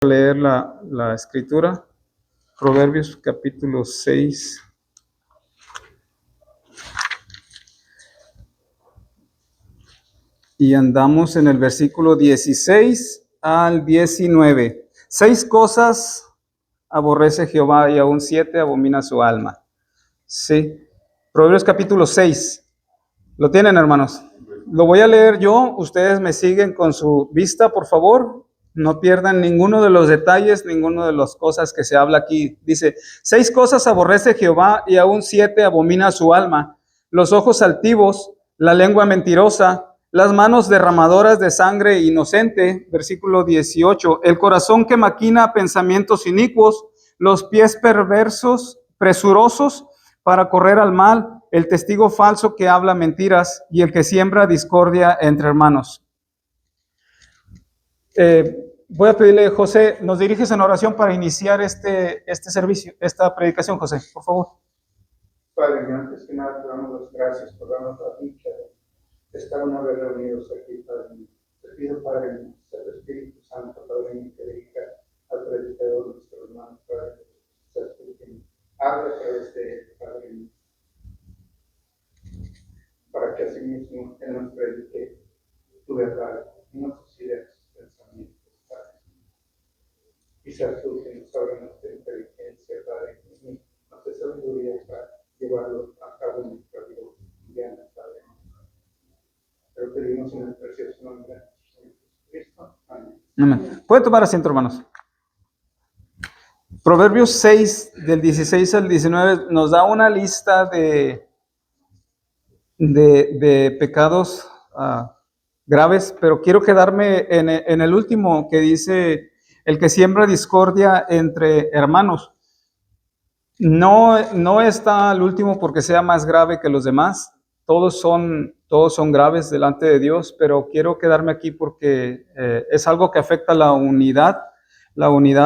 Leer la escritura, Proverbios capítulo 6. Y andamos en el versículo 16 al 19. 6 cosas aborrece Jehová y aún 7 abomina su alma. Sí. Proverbios capítulo 6. ¿Lo tienen, hermanos? Lo voy a leer yo. Ustedes me siguen con su vista, por favor. No pierdan ninguno de los detalles, ninguna de las cosas que se habla aquí. Dice, 6 cosas aborrece Jehová y aún 7 abomina su alma: los ojos altivos, la lengua mentirosa, las manos derramadoras de sangre inocente. Versículo 18, el corazón que maquina pensamientos inicuos, los pies perversos, presurosos para correr al mal, el testigo falso que habla mentiras y el que siembra discordia entre hermanos. Voy a pedirle, José, nos diriges en oración para iniciar este servicio, esta predicación, José, por favor. Padre, antes que nada te damos las gracias por darnos la dicha de estar una vez reunidos aquí, Padre. Te pido, Padre, el Espíritu Santo, Padre, que dirija al predicador de nuestro hermano, Padre, seas tú quien hable a través de él, Padre, para que así mismo Él nos predique tu verdad, nuestras ideas, pensamientos, Padre. Y seas tú quien nos abra nuestra inteligencia, Padre, y nos dé sabiduría para llevarlo a cabo en nuestra vida cotidiana, Padre. Pero pedimos en el precioso nombre de Jesucristo. Amén. Amén. Pueden tomar asiento, hermanos. Proverbios 6, del 16 al 19, nos da una lista de pecados graves, pero quiero quedarme en el último que dice, el que siembra discordia entre hermanos. No está el último porque sea más grave que los demás. Todos son graves delante de Dios, pero quiero quedarme aquí porque es algo que afecta la unidad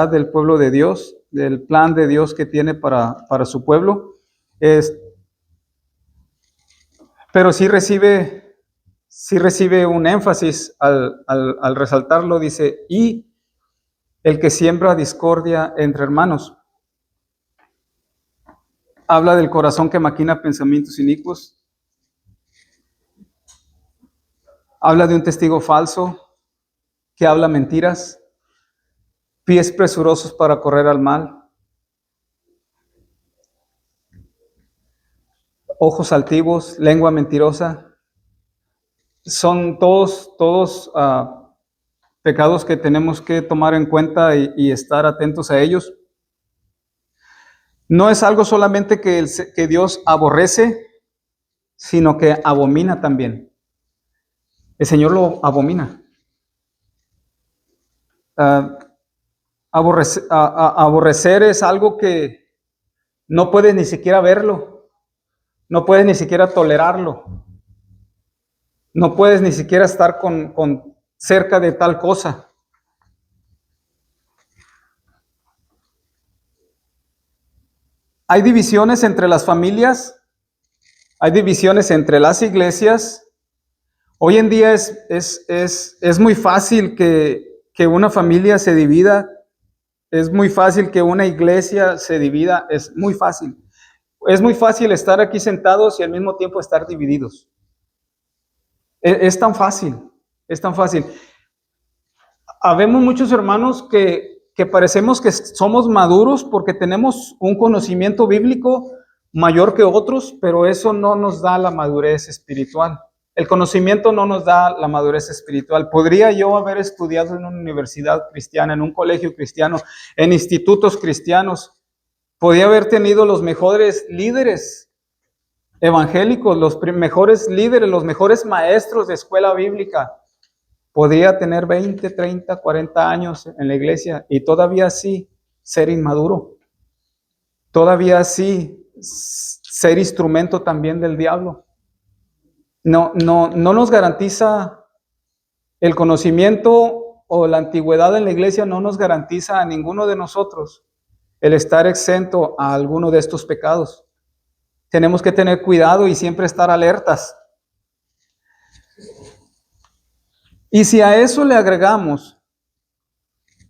del pueblo de Dios, del plan de Dios que tiene para su pueblo. Pero sí recibe un énfasis al resaltarlo, dice, y el que siembra discordia entre hermanos. Habla del corazón que maquina pensamientos inicuos. Habla de un testigo falso que habla mentiras. Pies presurosos para correr al mal. Ojos altivos, lengua mentirosa. Son todos pecados que tenemos que tomar en cuenta y estar atentos a ellos. No es algo solamente que Dios aborrece, sino que abomina también. El Señor lo abomina. Aborrecer es algo que no puedes ni siquiera verlo, no puedes ni siquiera tolerarlo, no puedes ni siquiera estar con cerca de tal cosa. Hay divisiones entre las familias, hay divisiones entre las iglesias. Hoy en día es muy fácil que una familia se divida, es muy fácil que una iglesia se divida, es muy fácil. Es muy fácil estar aquí sentados y al mismo tiempo estar divididos. Es tan fácil, es tan fácil. Habemos muchos hermanos que parecemos que somos maduros porque tenemos un conocimiento bíblico mayor que otros, pero eso no nos da la madurez espiritual. El conocimiento no nos da la madurez espiritual. Podría yo haber estudiado en una universidad cristiana, en un colegio cristiano, en institutos cristianos. Podría haber tenido los mejores líderes evangélicos, los mejores líderes, los mejores maestros de escuela bíblica. Podría tener 20, 30, 40 años en la iglesia y todavía así ser inmaduro. Todavía así ser instrumento también del diablo. No nos garantiza el conocimiento o la antigüedad en la iglesia, no nos garantiza a ninguno de nosotros el estar exento a alguno de estos pecados. Tenemos que tener cuidado y siempre estar alertas. Y si a eso le agregamos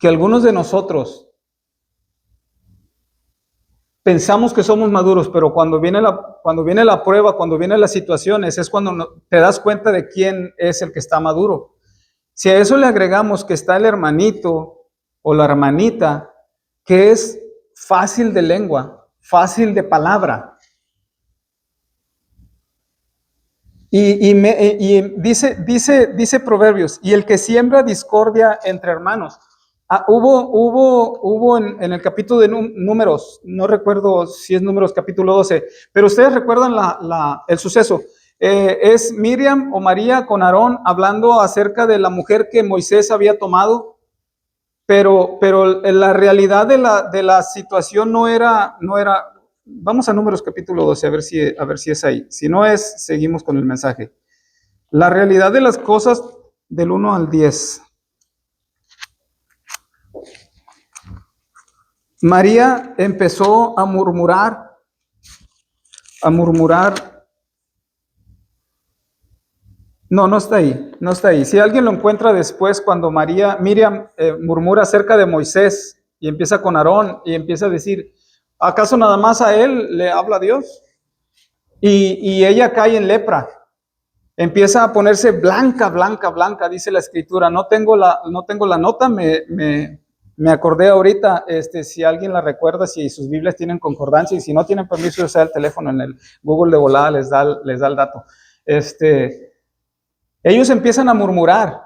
que algunos de nosotros pensamos que somos maduros, pero cuando viene la prueba, cuando vienen las situaciones, es cuando te das cuenta de quién es el que está maduro. Si a eso le agregamos que está el hermanito o la hermanita, que es fácil de lengua, fácil de palabra. Y dice Proverbios, y el que siembra discordia entre hermanos. Hubo en el capítulo de Números, no recuerdo si es Números capítulo 12, pero ustedes recuerdan el suceso. Es Miriam o María con Aarón hablando acerca de la mujer que Moisés había tomado, pero la realidad de la situación no era. Vamos a Números capítulo 12, a ver si es ahí. Si no es, seguimos con el mensaje. La realidad de las cosas del 1 al 10. María empezó a murmurar. No está ahí. Si alguien lo encuentra después, cuando Miriam murmura acerca de Moisés y empieza con Aarón y empieza a decir, ¿acaso nada más a él le habla Dios? Y ella cae en lepra. Empieza a ponerse blanca, dice la escritura. No tengo la nota, me acordé ahorita, si alguien la recuerda, si sus Biblias tienen concordancia, y si no tienen permiso de usar el teléfono en el Google de volada, les da el dato. Ellos empiezan a murmurar.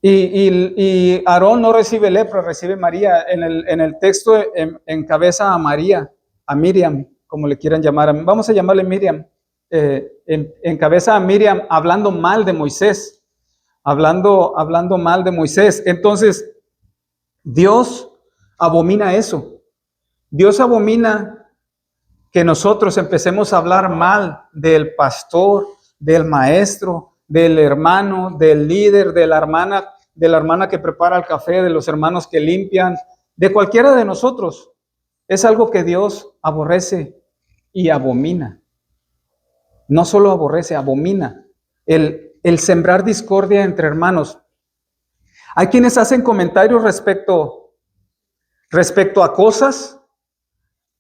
Y Aarón no recibe lepra, recibe María. En el texto encabeza a María, a Miriam, como le quieran llamar. Vamos a llamarle Miriam. Encabeza a Miriam hablando mal de Moisés. Hablando mal de Moisés. Entonces, Dios abomina eso. Dios abomina que nosotros empecemos a hablar mal del pastor, del maestro, del hermano, del líder, de la hermana que prepara el café, de los hermanos que limpian, de cualquiera de nosotros. Es algo que Dios aborrece y abomina. No solo aborrece, abomina. El sembrar discordia entre hermanos. Hay quienes hacen comentarios respecto a cosas.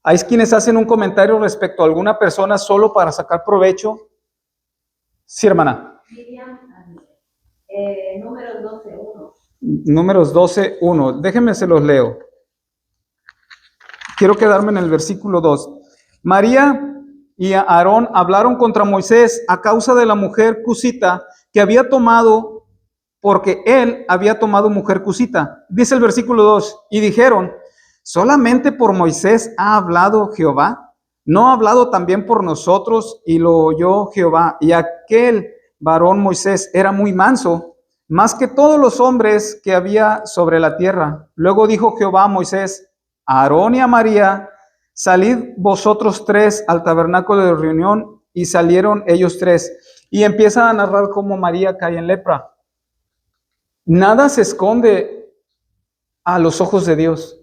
Hay quienes hacen un comentario respecto a alguna persona solo para sacar provecho. Sí, hermana. Números 12:1. Números 12:1. Déjenme se los leo. Quiero quedarme en el versículo 2. María y Aarón hablaron contra Moisés a causa de la mujer cusita que había tomado, porque él había tomado mujer cusita. Dice el versículo 2, y dijeron, ¿solamente por Moisés ha hablado Jehová? ¿No ha hablado también por nosotros? Y lo oyó Jehová. Y aquel varón Moisés era muy manso, más que todos los hombres que había sobre la tierra. Luego dijo Jehová a Moisés, a Aarón y a María, salid vosotros tres al tabernáculo de reunión. Y salieron ellos tres. Y empieza a narrar cómo María cae en lepra. Nada se esconde a los ojos de Dios.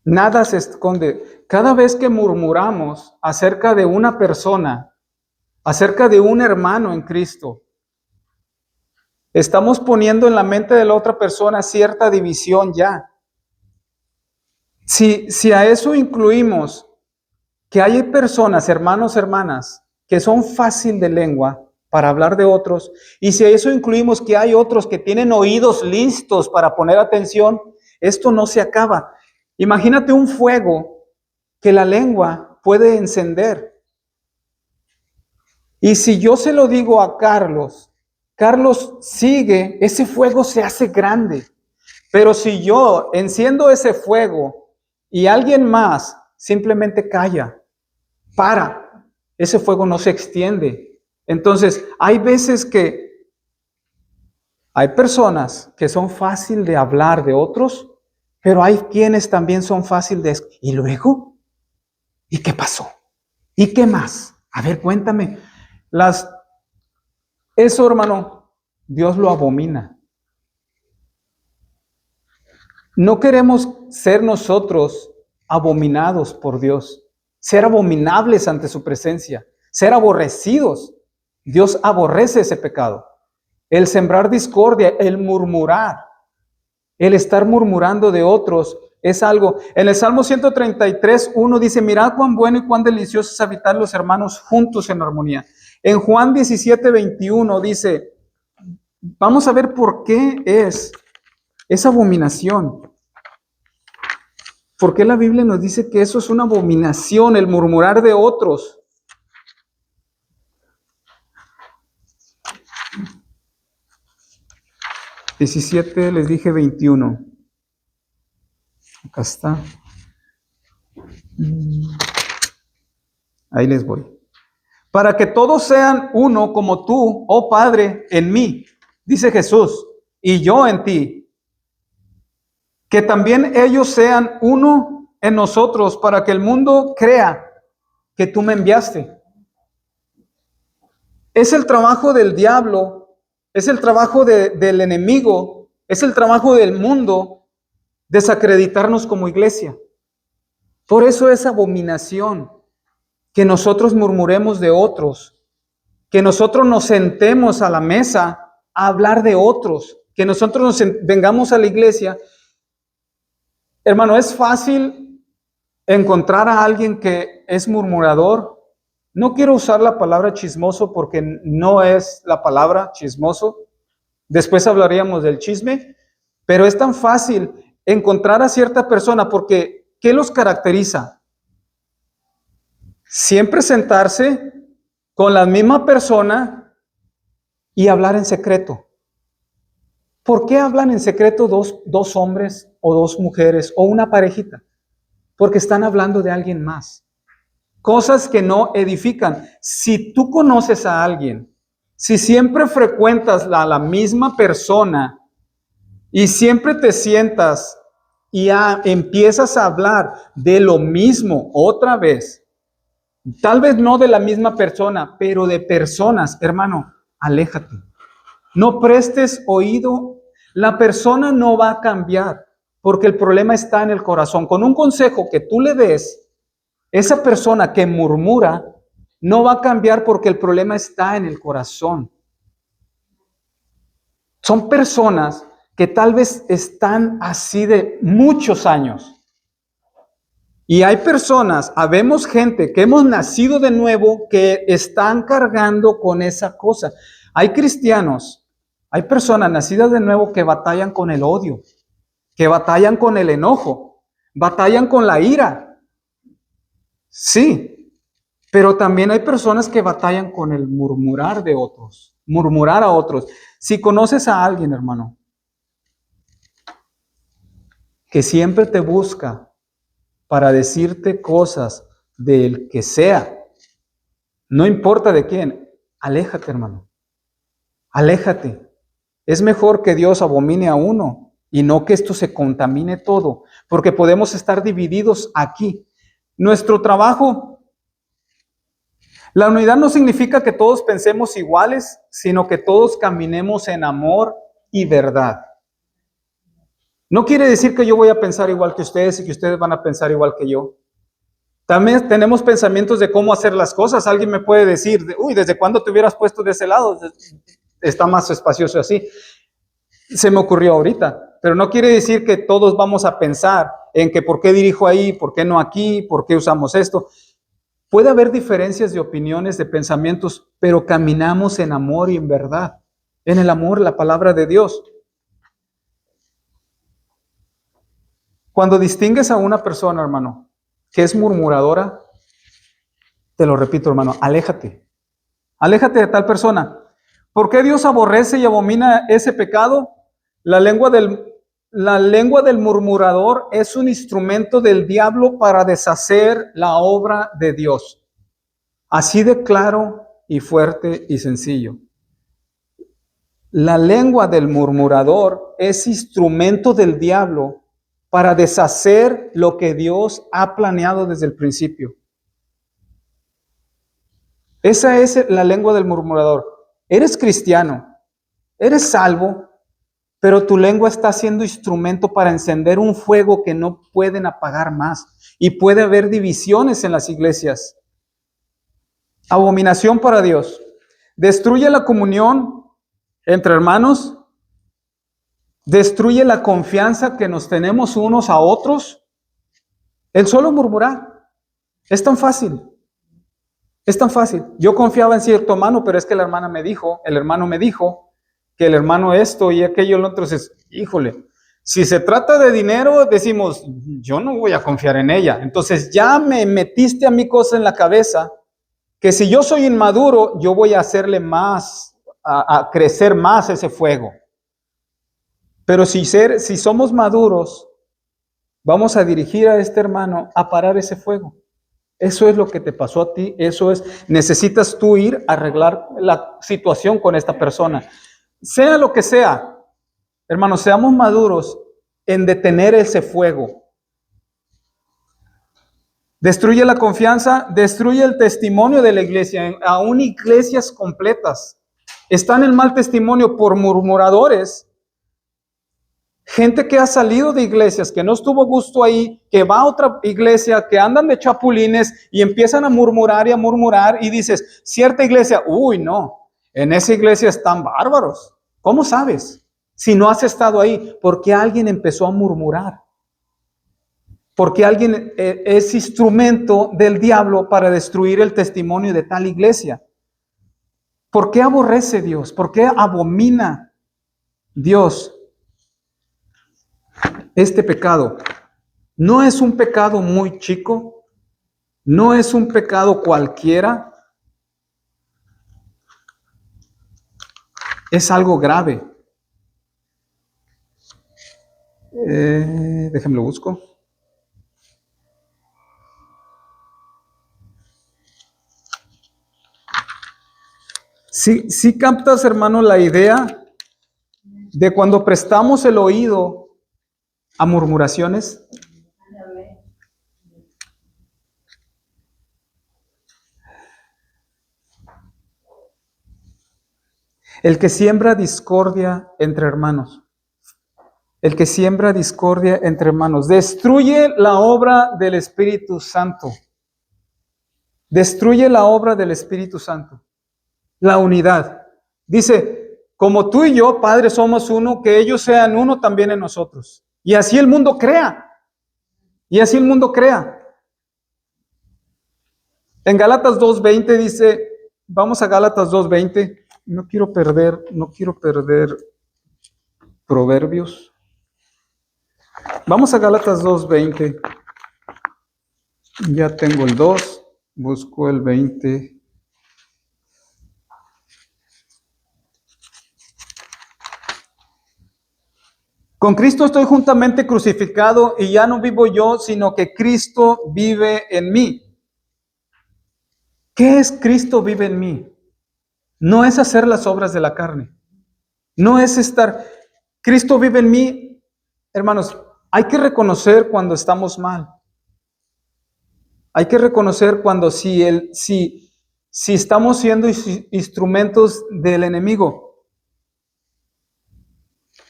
Nada se esconde. Cada vez que murmuramos acerca de una persona, acerca de un hermano en Cristo, estamos poniendo en la mente de la otra persona cierta división ya. Si a eso incluimos que hay personas, hermanos, hermanas, que son fácil de lengua para hablar de otros, y si a eso incluimos que hay otros que tienen oídos listos para poner atención, esto no se acaba. Imagínate un fuego que la lengua puede encender. Y si yo se lo digo a Carlos, Carlos sigue, ese fuego se hace grande. Pero si yo enciendo ese fuego y alguien más simplemente calla, ese fuego no se extiende. Entonces, hay veces que hay personas que son fácil de hablar de otros, pero hay quienes también son fácil de... ¿Y luego? ¿Y qué pasó? ¿Y qué más? A ver, cuéntame. Eso, hermano, Dios lo abomina. No queremos ser nosotros abominados por Dios, ser abominables ante su presencia, ser aborrecidos. Dios aborrece ese pecado. El sembrar discordia, el murmurar. El estar murmurando de otros es algo. En el Salmo 133:1 dice, mirad cuán bueno y cuán delicioso es habitar los hermanos juntos en armonía. En Juan 17:21 dice, vamos a ver por qué es esa abominación. ¿Por qué la Biblia nos dice que eso es una abominación, el murmurar de otros? Les dije 21. Acá está. Ahí les voy. Para que todos sean uno como tú, oh Padre, en mí, dice Jesús, y yo en ti. Que también ellos sean uno en nosotros, para que el mundo crea que tú me enviaste. Es el trabajo del diablo, es el trabajo del enemigo, es el trabajo del mundo desacreditarnos como iglesia. Por eso es abominación que nosotros murmuremos de otros, que nosotros nos sentemos a la mesa a hablar de otros, que nosotros vengamos a la iglesia. Hermano, es fácil encontrar a alguien que es murmurador. No quiero usar la palabra chismoso porque no es la palabra chismoso. Después hablaríamos del chisme, pero es tan fácil encontrar a cierta persona porque ¿qué los caracteriza? Siempre sentarse con la misma persona y hablar en secreto. ¿Por qué hablan en secreto dos hombres o dos mujeres o una parejita? Porque están hablando de alguien más. Cosas que no edifican. Si tú conoces a alguien, si siempre frecuentas a la misma persona y siempre te sientas y empiezas a hablar de lo mismo otra vez, tal vez no de la misma persona, pero de personas, hermano, aléjate. No prestes oído. La persona no va a cambiar porque el problema está en el corazón. Con un consejo que tú le des, esa persona que murmura no va a cambiar porque el problema está en el corazón. Son personas que tal vez están así de muchos años. Y hay personas, habemos gente que hemos nacido de nuevo que están cargando con esa cosa. Hay cristianos, hay personas nacidas de nuevo que batallan con el odio, que batallan con el enojo, batallan con la ira. Sí, pero también hay personas que batallan con el murmurar de otros, murmurar a otros. Si conoces a alguien, hermano, que siempre te busca para decirte cosas del que sea, no importa de quién, aléjate, hermano, aléjate. Es mejor que Dios abomine a uno y no que esto se contamine todo, porque podemos estar divididos aquí. Nuestro trabajo, la unidad no significa que todos pensemos iguales, sino que todos caminemos en amor y verdad. No quiere decir que yo voy a pensar igual que ustedes y que ustedes van a pensar igual que yo. También tenemos pensamientos de cómo hacer las cosas. Alguien me puede decir, uy, ¿desde cuándo te hubieras puesto de ese lado? Está más espacioso así. Se me ocurrió ahorita, pero no quiere decir que todos vamos a pensar en que por qué dirijo ahí, por qué no aquí, por qué usamos esto. Puede haber diferencias de opiniones, de pensamientos, pero caminamos en amor y en verdad. En el amor, la palabra de Dios. Cuando distingues a una persona, hermano, que es murmuradora, te lo repito, hermano, aléjate. Aléjate de tal persona. ¿Por qué Dios aborrece y abomina ese pecado? La lengua del murmurador es un instrumento del diablo para deshacer la obra de Dios. Así de claro y fuerte y sencillo. La lengua del murmurador es instrumento del diablo para deshacer lo que Dios ha planeado desde el principio. Esa es la lengua del murmurador. Eres cristiano, eres salvo, pero tu lengua está siendo instrumento para encender un fuego que no pueden apagar más. Y puede haber divisiones en las iglesias. Abominación para Dios. Destruye la comunión entre hermanos. destruye la confianza que nos tenemos unos a otros. El solo murmurar. Es tan fácil. Es tan fácil. Yo confiaba en cierto hermano, pero es que el hermano me dijo que el hermano esto y aquello, lo otro. Entonces, híjole, si se trata de dinero, decimos, yo no voy a confiar en ella. Entonces ya me metiste a mi cosa en la cabeza, que si yo soy inmaduro, yo voy a hacerle más, a crecer más ese fuego. Pero si somos maduros, vamos a dirigir a este hermano a parar ese fuego. Eso es lo que te pasó a ti, necesitas tú ir a arreglar la situación con esta persona. Sea lo que sea, hermanos, seamos maduros en detener ese fuego. Destruye la confianza, destruye el testimonio de la iglesia, aún iglesias completas. Están en mal testimonio por murmuradores. Gente que ha salido de iglesias, que no estuvo a gusto ahí, que va a otra iglesia, que andan de chapulines y empiezan a murmurar y dices, cierta iglesia, uy, no, en esa iglesia están bárbaros. ¿Cómo sabes? Si no has estado ahí, porque alguien empezó a murmurar. Porque alguien es instrumento del diablo para destruir el testimonio de tal iglesia. ¿Por qué aborrece Dios? ¿Por qué abomina Dios este pecado? No es un pecado muy chico, no es un pecado cualquiera, es algo grave. Déjenme lo busco. Sí captas, hermano, la idea de cuando prestamos el oído a murmuraciones. El que siembra discordia entre hermanos. El que siembra discordia entre hermanos. Destruye la obra del Espíritu Santo. Destruye la obra del Espíritu Santo. La unidad. Dice, como tú y yo, Padre, somos uno, que ellos sean uno también en nosotros. Y así el mundo crea. Y así el mundo crea. En Gálatas 2:20 dice, vamos a Gálatas 2:20. No quiero perder Proverbios. Vamos a Gálatas 2:20. Ya tengo el 2, busco el 20. Con Cristo estoy juntamente crucificado y ya no vivo yo, sino que Cristo vive en mí. ¿Qué es Cristo vive en mí? No es hacer las obras de la carne. No es estar. Cristo vive en mí. Hermanos, hay que reconocer cuando estamos mal. Hay que reconocer cuando si estamos siendo instrumentos del enemigo.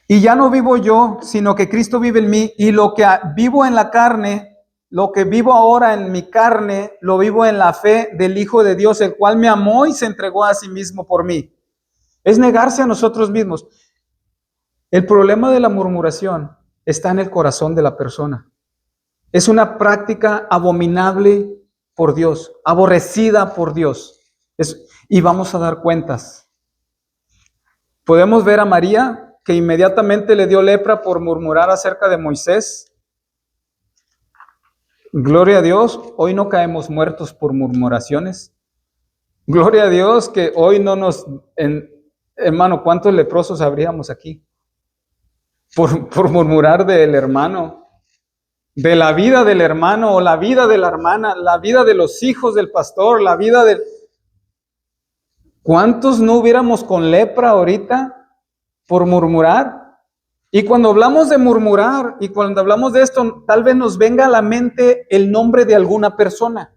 Y ya no vivo yo, sino que Cristo vive en mí, y lo que vivo en la carne, lo que vivo ahora en mi carne, lo vivo en la fe del Hijo de Dios, el cual me amó y se entregó a sí mismo por mí. Es negarse a nosotros mismos. El problema de la murmuración está en el corazón de la persona. Es una práctica abominable por Dios, aborrecida por Dios. Y vamos a dar cuentas. Podemos ver a María, que inmediatamente le dio lepra por murmurar acerca de Moisés. Gloria a Dios, hoy no caemos muertos por murmuraciones. Gloria a Dios que hoy no hermano, ¿cuántos leprosos habríamos aquí? Por murmurar del hermano, de la vida del hermano o la vida de la hermana, la vida de los hijos del pastor, la vida de... ¿Cuántos no hubiéramos con lepra ahorita por murmurar? Y cuando hablamos de murmurar y cuando hablamos de esto, tal vez nos venga a la mente el nombre de alguna persona.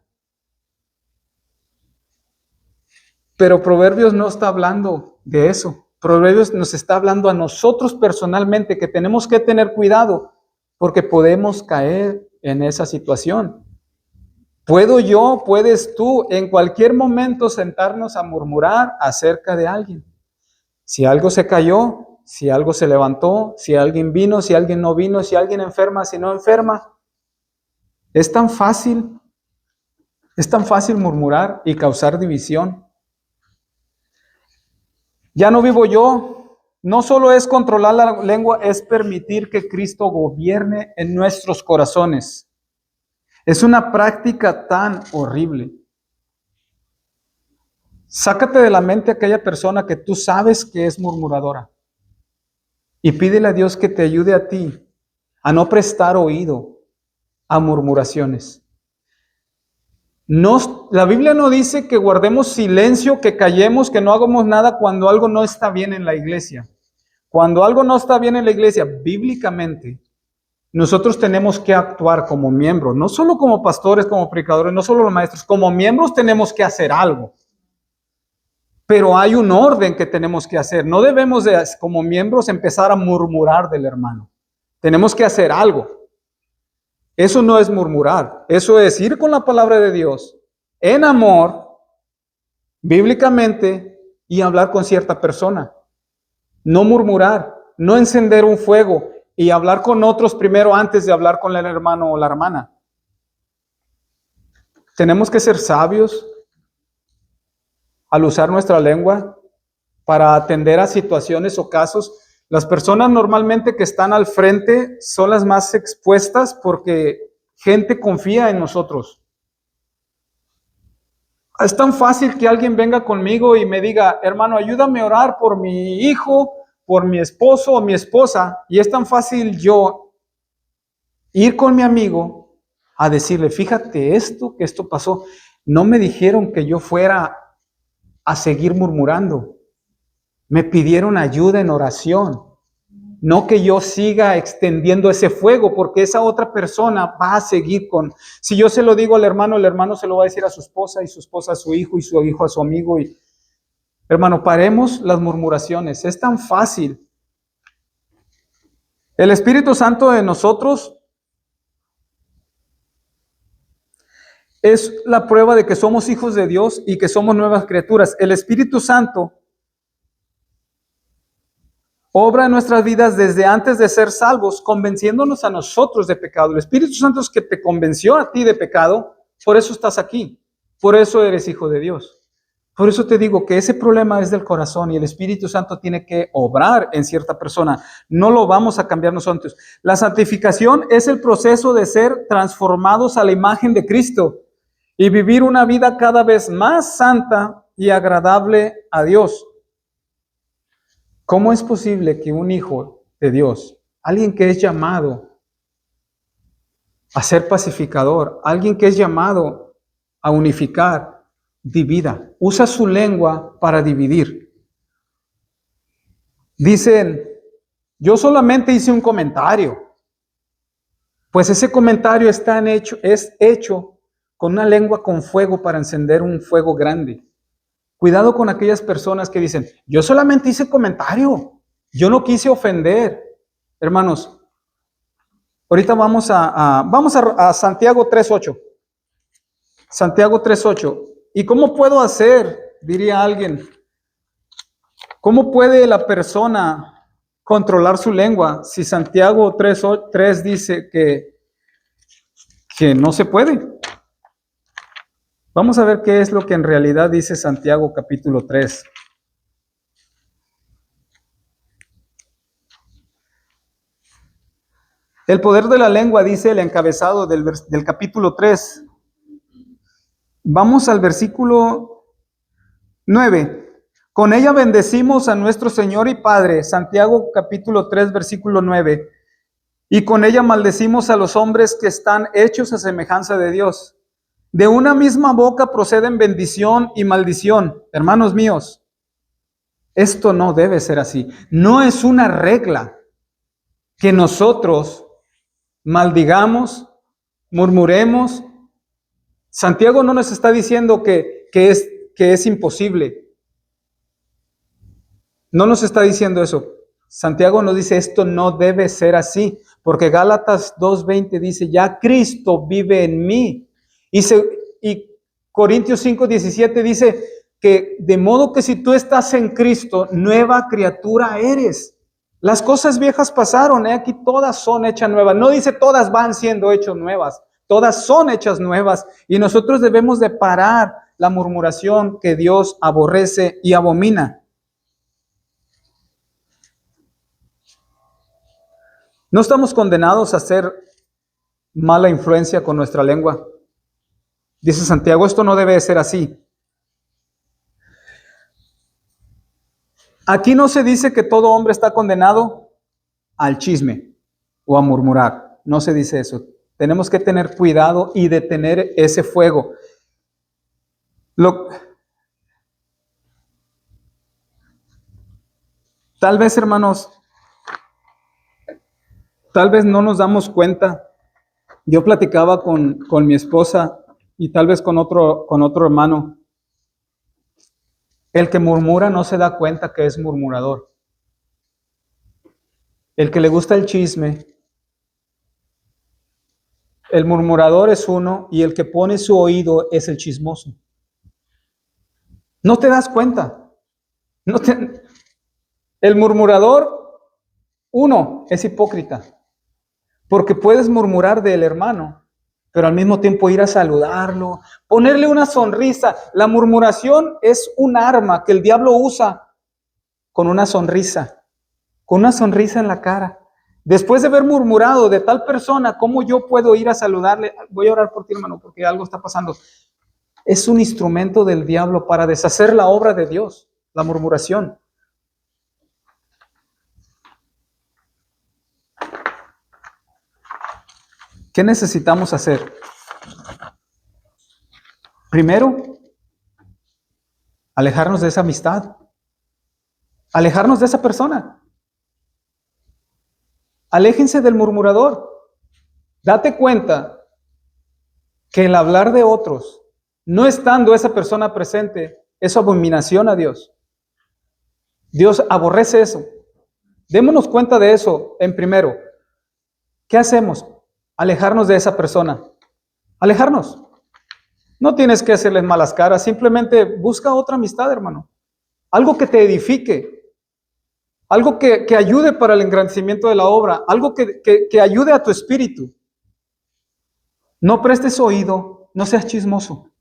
Pero Proverbios no está hablando de eso. Proverbios nos está hablando a nosotros personalmente que tenemos que tener cuidado porque podemos caer en esa situación. Puedo yo, puedes tú, en cualquier momento sentarnos a murmurar acerca de alguien. Si algo se cayó, si algo se levantó, si alguien vino, si alguien no vino, si alguien enferma, si no enferma. Es tan fácil murmurar y causar división. Ya no vivo yo. No solo es controlar la lengua, es permitir que Cristo gobierne en nuestros corazones. Es una práctica tan horrible. Sácate de la mente a aquella persona que tú sabes que es murmuradora y pídele a Dios que te ayude a ti a no prestar oído a murmuraciones. No, la Biblia no dice que guardemos silencio, que callemos, que no hagamos nada cuando algo no está bien en la iglesia. Cuando algo no está bien en la iglesia, bíblicamente, nosotros tenemos que actuar como miembros, no solo como pastores, como predicadores, no solo los maestros, como miembros tenemos que hacer algo. Pero hay un orden que tenemos que hacer. No debemos de, como miembros, empezar a murmurar del hermano. Tenemos que hacer algo. Eso no es murmurar. Eso es ir con la palabra de Dios en amor, bíblicamente, y hablar con cierta persona. No murmurar, no encender un fuego y hablar con otros primero antes de hablar con el hermano o la hermana. Tenemos que ser sabios al usar nuestra lengua para atender a situaciones o casos. Las personas normalmente que están al frente son las más expuestas porque gente confía en nosotros. Es tan fácil que alguien venga conmigo y me diga, hermano, ayúdame a orar por mi hijo, por mi esposo o mi esposa. Y es tan fácil yo ir con mi amigo a decirle, fíjate que esto pasó. No me dijeron que yo fuera a seguir murmurando. Me pidieron ayuda en oración. No que yo siga extendiendo ese fuego, porque esa otra persona va a seguir con... Si yo se lo digo al hermano, el hermano se lo va a decir a su esposa, y su esposa a su hijo, y su hijo a su amigo. Y, hermano, paremos las murmuraciones. Es tan fácil. El Espíritu Santo de nosotros es la prueba de que somos hijos de Dios y que somos nuevas criaturas. El Espíritu Santo obra en nuestras vidas desde antes de ser salvos, convenciéndonos a nosotros de pecado. El Espíritu Santo es que te convenció a ti de pecado, por eso estás aquí, por eso eres hijo de Dios. Por eso te digo que ese problema es del corazón y el Espíritu Santo tiene que obrar en cierta persona. No lo vamos a cambiar nosotros. La santificación es el proceso de ser transformados a la imagen de Cristo y vivir una vida cada vez más santa y agradable a Dios. ¿Cómo es posible que un hijo de Dios, alguien que es llamado a ser pacificador, alguien que es llamado a unificar, divida? Usa su lengua para dividir. Dicen, yo solamente hice un comentario. Pues ese comentario es hecho con una lengua con fuego para encender un fuego grande. Cuidado con aquellas personas que dicen, yo solamente hice comentario, yo no quise ofender. Hermanos, ahorita vamos a Santiago 3:8. Santiago 3:8. ¿Y cómo puedo hacer? Diría alguien. ¿Cómo puede la persona controlar su lengua si Santiago 3 dice que no se puede? Vamos a ver qué es lo que en realidad dice Santiago capítulo 3. El poder de la lengua, dice el encabezado del capítulo 3. Vamos al versículo 9. Con ella bendecimos a nuestro Señor y Padre, Santiago capítulo 3, versículo 9. Y con ella maldecimos a los hombres que están hechos a semejanza de Dios. De una misma boca proceden bendición y maldición. Hermanos míos, esto no debe ser así. No es una regla que nosotros maldigamos, murmuremos. Santiago no nos está diciendo que es imposible. No nos está diciendo eso. Santiago nos dice, esto no debe ser así, porque Gálatas 2:20 dice, ya Cristo vive en mí. Y Corintios 5:17 dice que de modo que si tú estás en Cristo, nueva criatura eres. Las cosas viejas pasaron, aquí todas son hechas nuevas. No dice todas van siendo hechas nuevas, todas son hechas nuevas. Y nosotros debemos de parar la murmuración que Dios aborrece y abomina. No estamos condenados a ser mala influencia con nuestra lengua. Dice Santiago, esto no debe ser así. Aquí no se dice que todo hombre está condenado al chisme o a murmurar. No se dice eso. Tenemos que tener cuidado y detener ese fuego. Tal vez, hermanos, tal vez no nos damos cuenta. Yo platicaba con mi esposa y tal vez con otro hermano. El que murmura no se da cuenta que es murmurador. El que le gusta el chisme, el murmurador es uno y el que pone su oído es el chismoso. No te das cuenta. El murmurador, uno, es hipócrita. Porque puedes murmurar del hermano, pero al mismo tiempo ir a saludarlo, ponerle una sonrisa. La murmuración es un arma que el diablo usa con una sonrisa en la cara. Después de haber murmurado de tal persona, ¿cómo yo puedo ir a saludarle? Voy a orar por ti, hermano, porque algo está pasando. Es un instrumento del diablo para deshacer la obra de Dios, la murmuración. ¿Qué necesitamos hacer? Primero, alejarnos de esa amistad, alejarnos de esa persona. Aléjense del murmurador. Date cuenta que el hablar de otros, no estando esa persona presente, es abominación a Dios. Dios aborrece eso. Démonos cuenta de eso en primero. ¿Qué hacemos? Alejarnos de esa persona. Alejarnos. No tienes que hacerles malas caras, simplemente busca otra amistad, hermano. Algo que te edifique. Algo que ayude para el engrandecimiento de la obra. Algo que ayude a tu espíritu. No prestes oído, no seas chismoso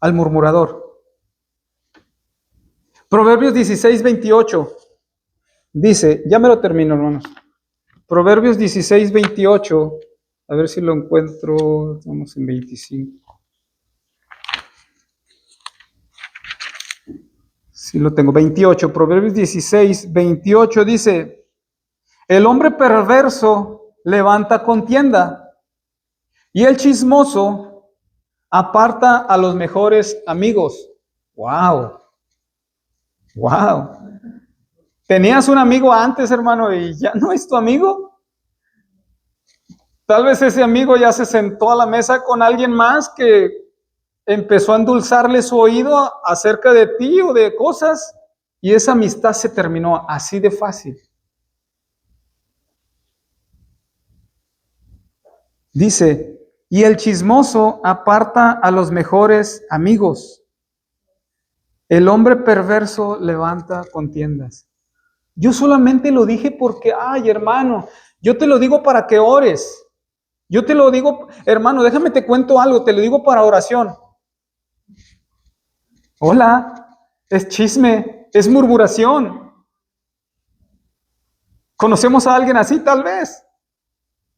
al murmurador. Proverbios 16:28 dice, ya me lo termino, hermanos. Proverbios 16:28, a ver si lo encuentro, estamos en 25. Sí lo tengo, 28, Proverbios 16:28 dice, el hombre perverso levanta contienda y el chismoso aparta a los mejores amigos. ¡Wow! ¡Wow! ¿Tenías un amigo antes, hermano, y ya no es tu amigo? Tal vez ese amigo ya se sentó a la mesa con alguien más que empezó a endulzarle su oído acerca de ti o de cosas, y esa amistad se terminó así de fácil. Dice, y el chismoso aparta a los mejores amigos. El hombre perverso levanta contiendas. Yo solamente lo dije porque, ay, hermano, yo te lo digo para que ores. Yo te lo digo, hermano, déjame te cuento algo, te lo digo para oración. Hola, es chisme, es murmuración. ¿Conocemos a alguien así? Tal vez.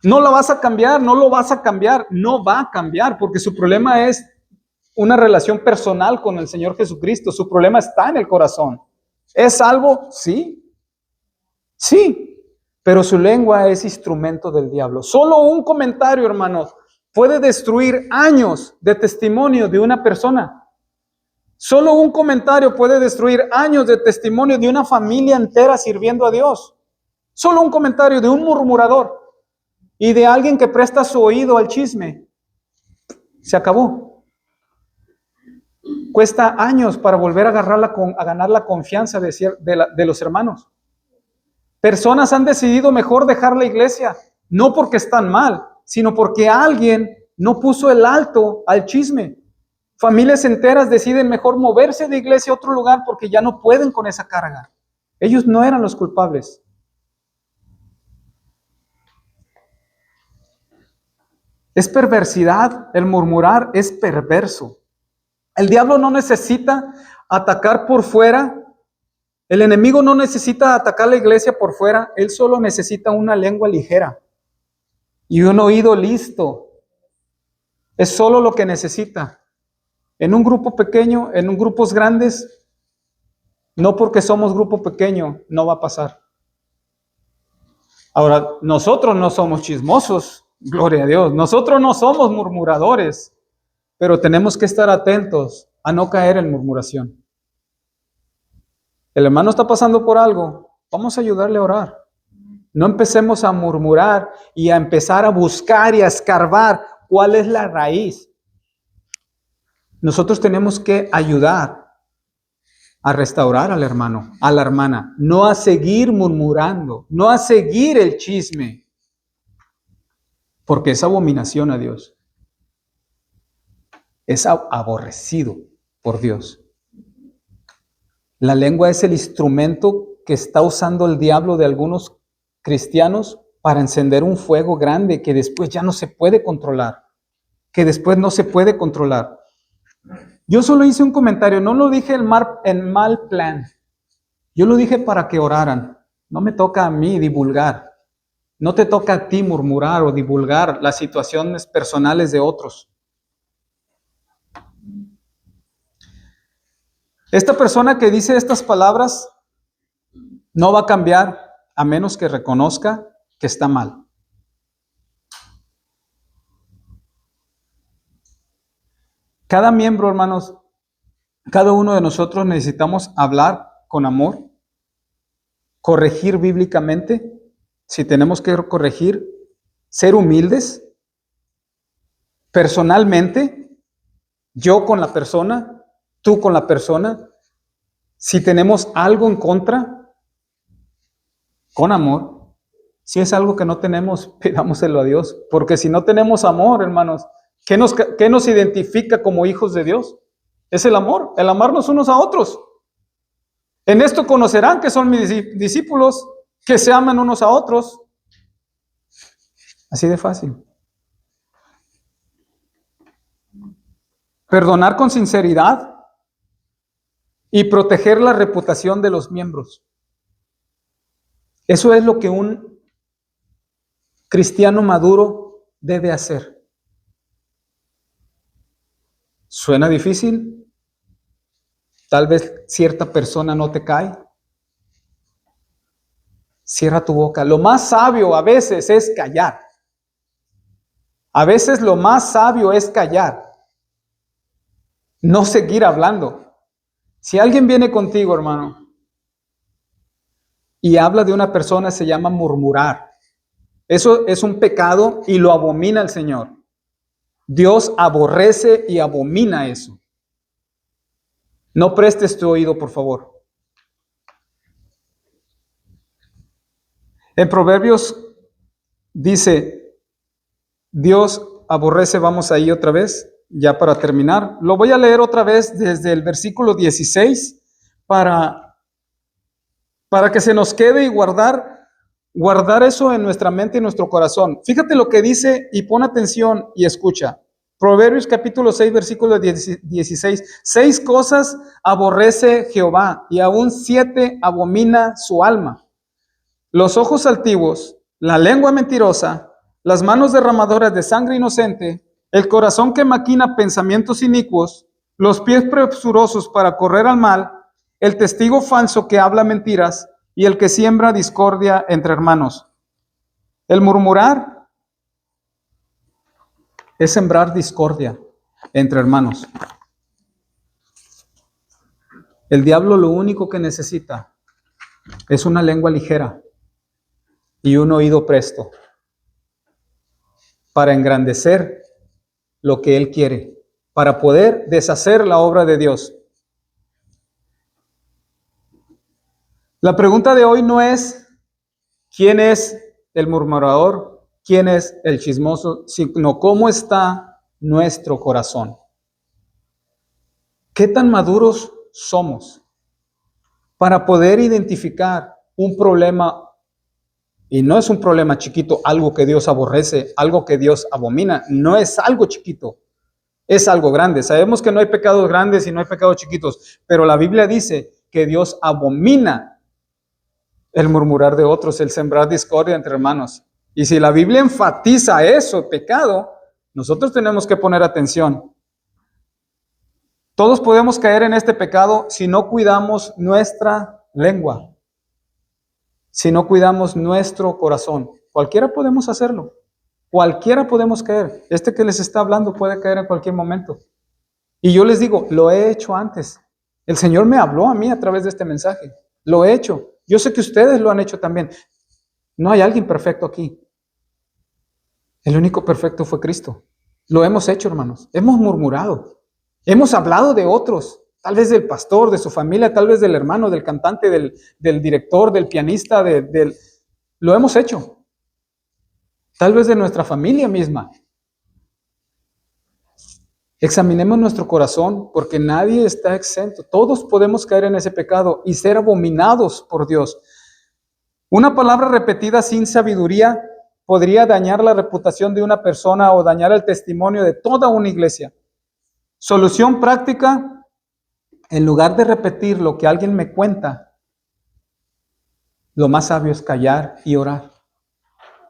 No la vas a cambiar, no lo vas a cambiar, no va a cambiar, porque su problema es una relación personal con el Señor Jesucristo. Su problema está en el corazón. ¿Es salvo? Sí. Sí, pero su lengua es instrumento del diablo. Solo un comentario, hermanos, puede destruir años de testimonio de una persona. Solo un comentario puede destruir años de testimonio de una familia entera sirviendo a Dios. Solo un comentario de un murmurador y de alguien que presta su oído al chisme. Se acabó. Cuesta años para volver a ganar la confianza de los hermanos. Personas han decidido mejor dejar la iglesia, no porque están mal, sino porque alguien no puso el alto al chisme. Familias enteras deciden mejor moverse de iglesia a otro lugar porque ya no pueden con esa carga. Ellos no eran los culpables. Es perversidad, el murmurar es perverso. El diablo no necesita atacar por fuera. El enemigo no necesita atacar la iglesia por fuera. Él solo necesita una lengua ligera y un oído listo. Es solo lo que necesita. En un grupo pequeño, en un grupos grandes, no porque somos grupo pequeño, no va a pasar. Ahora, nosotros no somos chismosos, gloria a Dios. Nosotros no somos murmuradores, pero tenemos que estar atentos a no caer en murmuración. El hermano está pasando por algo, vamos a ayudarle a orar. No empecemos a murmurar y a empezar a buscar y a escarbar cuál es la raíz. Nosotros tenemos que ayudar a restaurar al hermano, a la hermana, no a seguir murmurando, no a seguir el chisme, porque es abominación a Dios. Es aborrecido por Dios. La lengua es el instrumento que está usando el diablo de algunos cristianos para encender un fuego grande que después ya no se puede controlar, Yo solo hice un comentario, no lo dije en mal plan. Yo lo dije para que oraran. No me toca a mí divulgar. No te toca a ti murmurar o divulgar las situaciones personales de otros. Esta persona que dice estas palabras no va a cambiar a menos que reconozca que está mal. Cada miembro, hermanos, cada uno de nosotros necesitamos hablar con amor, corregir bíblicamente, si tenemos que corregir, ser humildes, personalmente, yo con la persona, tú con la persona, si tenemos algo en contra, con amor. Si es algo que no tenemos, pidámoselo a Dios, porque si no tenemos amor, hermanos, ¿qué nos identifica como hijos de Dios? Es el amor, el amarnos unos a otros. En esto conocerán que son mis discípulos, que se aman unos a otros. Así de fácil. Perdonar con sinceridad y proteger la reputación de los miembros. Eso es lo que un cristiano maduro debe hacer. ¿Suena difícil? Tal vez cierta persona no te cae. Cierra tu boca. Lo más sabio a veces es callar. A veces lo más sabio es callar. No seguir hablando. Si alguien viene contigo, hermano, y habla de una persona, se llama murmurar. Eso es un pecado y lo abomina el Señor. Dios aborrece y abomina eso. No prestes tu oído, por favor. En Proverbios dice, Dios aborrece, vamos ahí otra vez, ya para terminar. Lo voy a leer otra vez desde el versículo 16 para que se nos quede y guardar eso en nuestra mente y nuestro corazón. Fíjate lo que dice y pon atención y escucha. Proverbios capítulo 6, versículo 16. 6 cosas aborrece Jehová y aún 7 abomina su alma. Los ojos altivos, la lengua mentirosa, las manos derramadoras de sangre inocente, el corazón que maquina pensamientos inicuos, los pies presurosos para correr al mal, el testigo falso que habla mentiras y el que siembra discordia entre hermanos. El murmurar es sembrar discordia entre hermanos. El diablo lo único que necesita es una lengua ligera y un oído presto para engrandecer lo que él quiere, para poder deshacer la obra de Dios. La pregunta de hoy no es quién es el murmurador, quién es el chismoso, sino cómo está nuestro corazón. ¿Qué tan maduros somos para poder identificar un problema Y no es un problema chiquito, algo que Dios aborrece, algo que Dios abomina. No es algo chiquito, es algo grande. Sabemos que no hay pecados grandes y no hay pecados chiquitos, pero la Biblia dice que Dios abomina el murmurar de otros, el sembrar discordia entre hermanos. Y si la Biblia enfatiza eso, pecado, nosotros tenemos que poner atención. Todos podemos caer en este pecado si no cuidamos nuestra lengua, si no cuidamos nuestro corazón. Cualquiera podemos hacerlo. Cualquiera podemos caer. Este que les está hablando puede caer en cualquier momento. Y yo les digo, lo he hecho antes. El Señor me habló a mí a través de este mensaje. Lo he hecho. Yo sé que ustedes lo han hecho también. No hay alguien perfecto aquí. El único perfecto fue Cristo. Lo hemos hecho, hermanos. Hemos murmurado. Hemos hablado de otros. Tal vez del pastor, de su familia, tal vez del hermano, del cantante, del director, del pianista. Lo hemos hecho. Tal vez de nuestra familia misma. Examinemos nuestro corazón porque nadie está exento. Todos podemos caer en ese pecado y ser abominados por Dios. Una palabra repetida sin sabiduría podría dañar la reputación de una persona o dañar el testimonio de toda una iglesia. Solución práctica: en lugar de repetir lo que alguien me cuenta, lo más sabio es callar y orar.